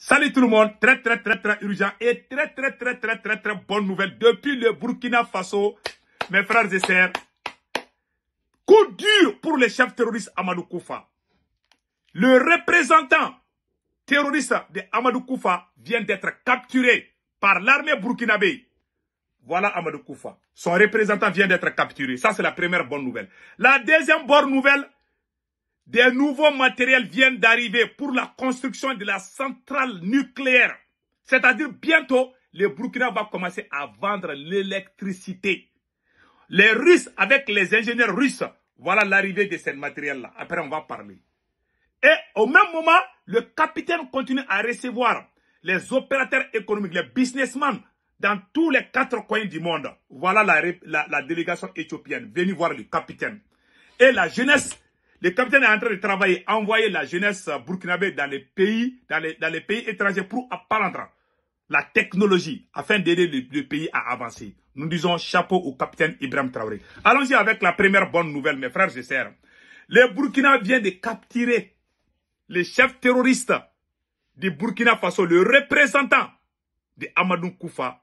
Salut tout le monde, très urgent et très bonne nouvelle depuis le Burkina Faso, mes frères et sœurs. Coup dur pour le chef terroriste Amadou Koufa. Le représentant terroriste de Amadou Koufa vient d'être capturé par l'armée burkinabé. Voilà Amadou Koufa. Son représentant vient d'être capturé. Ça, c'est la première bonne nouvelle. La deuxième bonne nouvelle, des nouveaux matériels viennent d'arriver pour la construction de la centrale nucléaire. C'est-à-dire bientôt, le Burkina va commencer à vendre l'électricité. Les Russes, avec les ingénieurs russes, voilà l'arrivée de ce matériel-là. Après, on va parler. Et au même moment, le capitaine continue à recevoir les opérateurs économiques, les businessmen dans tous les 4 coins du monde. Voilà la délégation éthiopienne. Venez voir le capitaine. Et la jeunesse, le capitaine est en train de travailler, envoyer la jeunesse burkinabé dans les pays étrangers pour apprendre la technologie afin d'aider le pays à avancer. Nous disons chapeau au capitaine Ibrahim Traoré. Allons-y avec la première bonne nouvelle, mes frères et sœurs. Le Burkina vient de capturer le chef terroriste du Burkina Faso, le représentant de Amadou Koufa.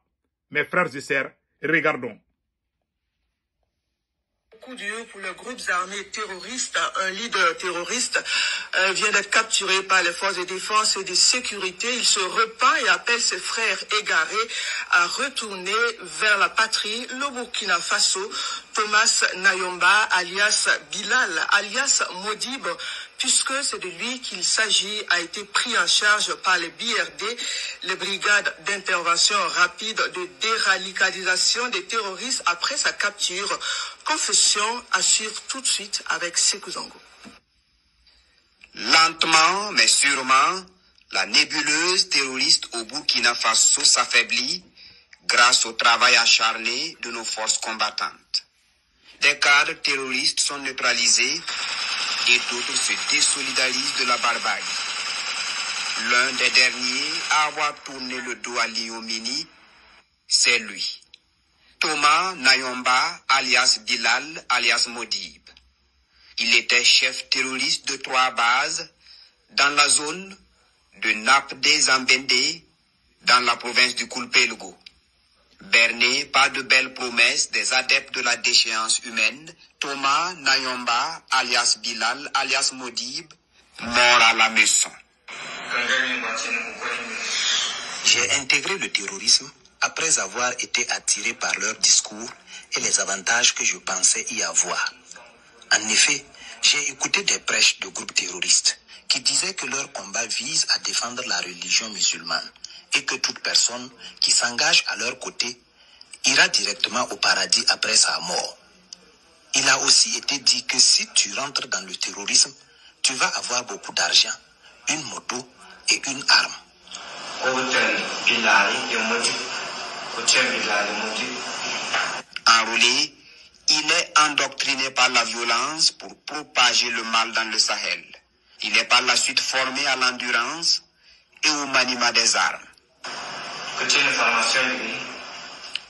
Mes frères et sœurs, regardons. Coup dur pour les groupes armés terroristes. Un leader terroriste vient d'être capturé par les forces de défense et de sécurité. Il se repent et appelle ses frères égarés à retourner vers la patrie, le Burkina Faso. Thomas Nayomba, alias Bilal, alias Modib, puisque c'est de lui qu'il s'agit, a été pris en charge par les BRD, les brigades d'intervention rapide de déradicalisation des terroristes après sa capture. Confession assure tout de suite avec Sékou Zango. Lentement mais sûrement, la nébuleuse terroriste au Burkina Faso s'affaiblit grâce au travail acharné de nos forces combattantes. Des cadres terroristes sont neutralisés et d'autres se désolidarisent de la barbarie. L'un des derniers à avoir tourné le dos à l'ignominie, c'est lui. Thomas Nayomba, alias Bilal, alias Modib. Il était chef terroriste de 3 bases dans la zone de Napdé-Zambendé, dans la province du Koulpelgo. Berné par de belles promesses des adeptes de la déchéance humaine, Thomas Nayomba, alias Bilal, alias Modib, mort à la maison. J'ai intégré le terrorisme après avoir été attiré par leur discours et les avantages que je pensais y avoir. En effet, j'ai écouté des prêches de groupes terroristes qui disaient que leur combat vise à défendre la religion musulmane et que toute personne qui s'engage à leur côté ira directement au paradis après sa mort. Il a aussi été dit que si tu rentres dans le terrorisme, tu vas avoir beaucoup d'argent, une moto et une arme. Enrôlé, il est endoctriné par la violence pour propager le mal dans le Sahel. Il est par la suite formé à l'endurance et au maniement des armes.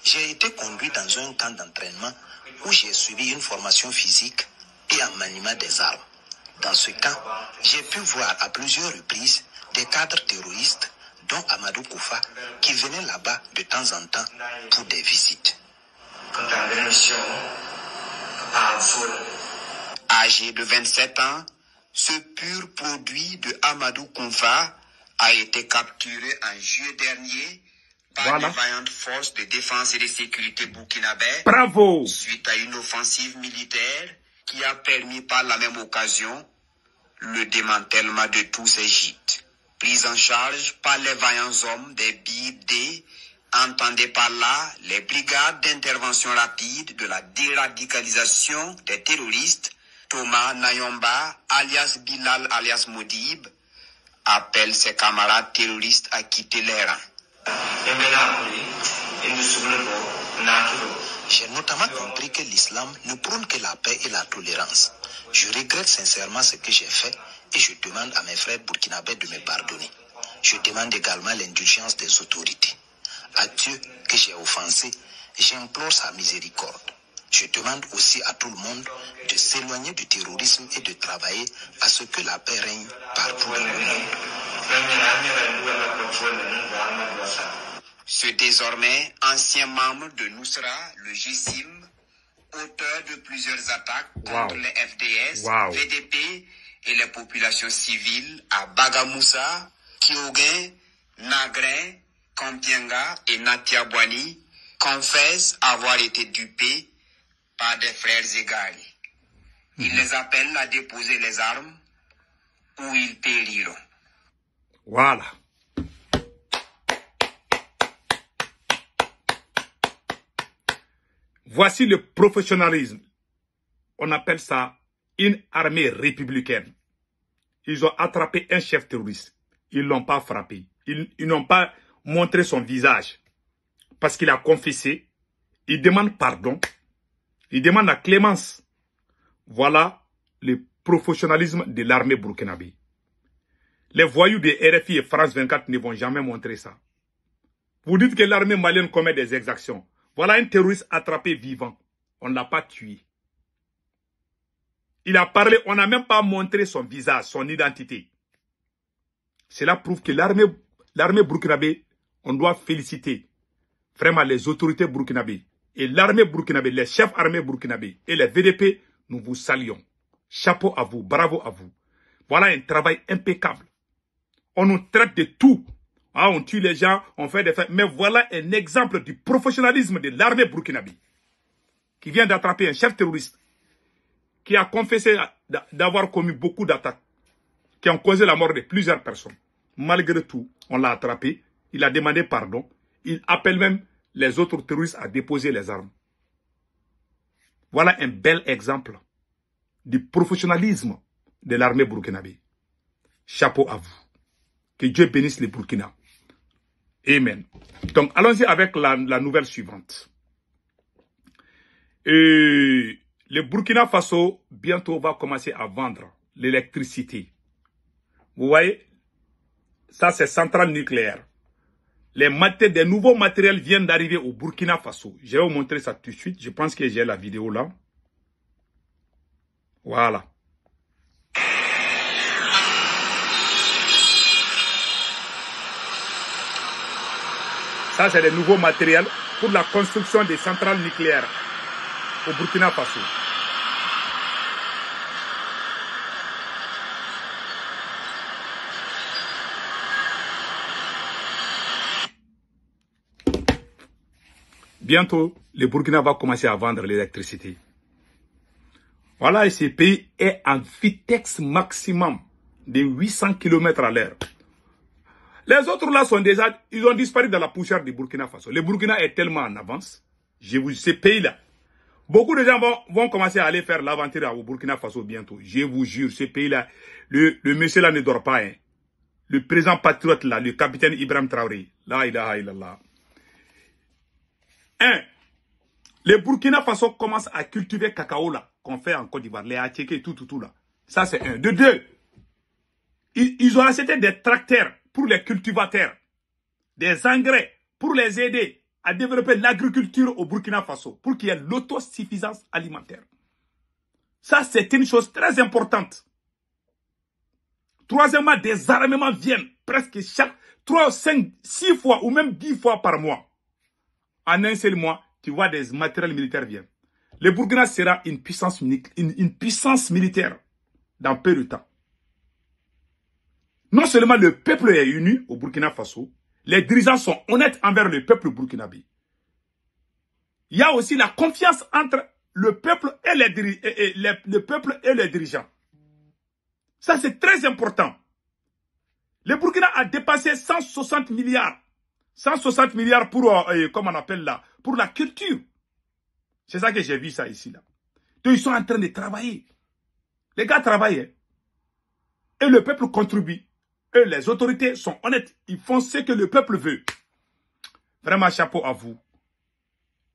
J'ai été conduit dans un camp d'entraînement où j'ai suivi une formation physique et en maniement des armes. Dans ce camp, j'ai pu voir à plusieurs reprises des cadres terroristes, dont Amadou Koufa, qui venaient là-bas de temps en temps pour des visites. Âgé de 27 ans, ce pur produit de Amadou Koufa a été capturé en juillet dernier par les vaillantes forces de défense et de sécurité burkinabè. Bravo! Suite à une offensive militaire qui a permis par la même occasion le démantèlement de tous ces gîtes. Pris en charge par les vaillants hommes des BID, entendez par là les brigades d'intervention rapide de la déradicalisation des terroristes. Thomas Nayomba, alias Bilal, alias Modib, appelle ses camarades terroristes à quitter les rangs. J'ai notamment compris que l'islam ne prône que la paix et la tolérance. Je regrette sincèrement ce que j'ai fait et je demande à mes frères burkinabés de me pardonner. Je demande également l'indulgence des autorités. À Dieu que j'ai offensé, j'implore sa miséricorde. Je demande aussi à tout le monde de s'éloigner du terrorisme et de travailler à ce que la paix règne partout dans le monde. Ce désormais ancien membre de Nusra, le GSIM, auteur de plusieurs attaques contre les FDS, VDP et les populations civiles à Bagamoussa, Kyogen, Nagrin, Kampienga et Natiabwani, confesse avoir été dupé par des frères égarés. Il les appelle à déposer les armes ou ils périront. Voilà. Voici le professionnalisme. On appelle ça une armée républicaine. Ils ont attrapé un chef terroriste. Ils ne l'ont pas frappé. Ils n'ont pas montré son visage. Parce qu'il a confessé. Il demande pardon. Il demande la clémence. Voilà le professionnalisme de l'armée burkinabé. Les voyous de RFI et France 24 ne vont jamais montrer ça. Vous dites que l'armée malienne commet des exactions. Voilà un terroriste attrapé vivant. On ne l'a pas tué. Il a parlé, on n'a même pas montré son visage, son identité. Cela prouve que l'armée burkinabé, on doit féliciter vraiment les autorités burkinabé. Et l'armée burkinabé, les chefs armés burkinabé et les VDP, nous vous saluons. Chapeau à vous, bravo à vous. Voilà un travail impeccable. On nous traite de tout. Ah, on tue les gens, on fait des faits. Mais voilà un exemple du professionnalisme de l'armée burkinabé qui vient d'attraper un chef terroriste qui a confessé d'avoir commis beaucoup d'attaques qui ont causé la mort de plusieurs personnes. Malgré tout, on l'a attrapé. Il a demandé pardon. Il appelle même les autres terroristes à déposer les armes. Voilà un bel exemple du professionnalisme de l'armée burkinabé. Chapeau à vous. Que Dieu bénisse le Burkina. Amen. Donc, allons-y avec la nouvelle suivante. Le Burkina Faso, bientôt, va commencer à vendre l'électricité. Vous voyez, ça, c'est centrale nucléaire. Des nouveaux matériels viennent d'arriver au Burkina Faso. Je vais vous montrer ça tout de suite. Je pense que j'ai la vidéo là. Voilà. Ça, c'est des nouveaux matériels pour la construction des centrales nucléaires au Burkina Faso. Bientôt, le Burkina va commencer à vendre l'électricité. Voilà, et ce pays est en vitesse maximum de 800 km à l'heure. Les autres là sont déjà, ils ont disparu dans la poussière du Burkina Faso. Le Burkina est tellement en avance. Ce pays-là, beaucoup de gens vont commencer à aller faire l'aventure au Burkina Faso bientôt. Je vous jure, ce pays-là, le monsieur là ne dort pas. Hein. Le président patriote là, le capitaine Ibrahim Traoré. La ilaha illallah. Le Burkina Faso commence à cultiver cacao là, qu'on fait en Côte d'Ivoire, les attiéké, tout là. Ça c'est un. De deux, ils ont acheté des tracteurs pour les cultivateurs, des engrais pour les aider à développer l'agriculture au Burkina Faso, pour qu'il y ait l'autosuffisance alimentaire. Ça, c'est une chose très importante. Troisièmement, des armements viennent presque chaque 3, 5, 6 fois ou même 10 fois par mois. En un seul mois, tu vois des matériels militaires viennent. Le Burkina sera une puissance militaire dans peu de temps. Non seulement le peuple est uni au Burkina Faso, les dirigeants sont honnêtes envers le peuple burkinabé. Il y a aussi la confiance entre le peuple et les dirigeants. Ça, c'est très important. Le Burkina a dépassé 160 milliards. 160 milliards pour, comment on appelle là, pour la culture. C'est ça que j'ai vu ça ici là. Donc, ils sont en train de travailler. Les gars travaillent. Hein. Et le peuple contribue. Et les autorités sont honnêtes. Ils font ce que le peuple veut. Vraiment, chapeau à vous.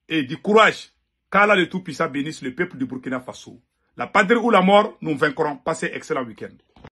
Et du courage. Qu'Allah le Tout-Puissant bénisse le peuple du Burkina Faso. La patrie ou la mort, nous vaincrons. Passez excellent week-end.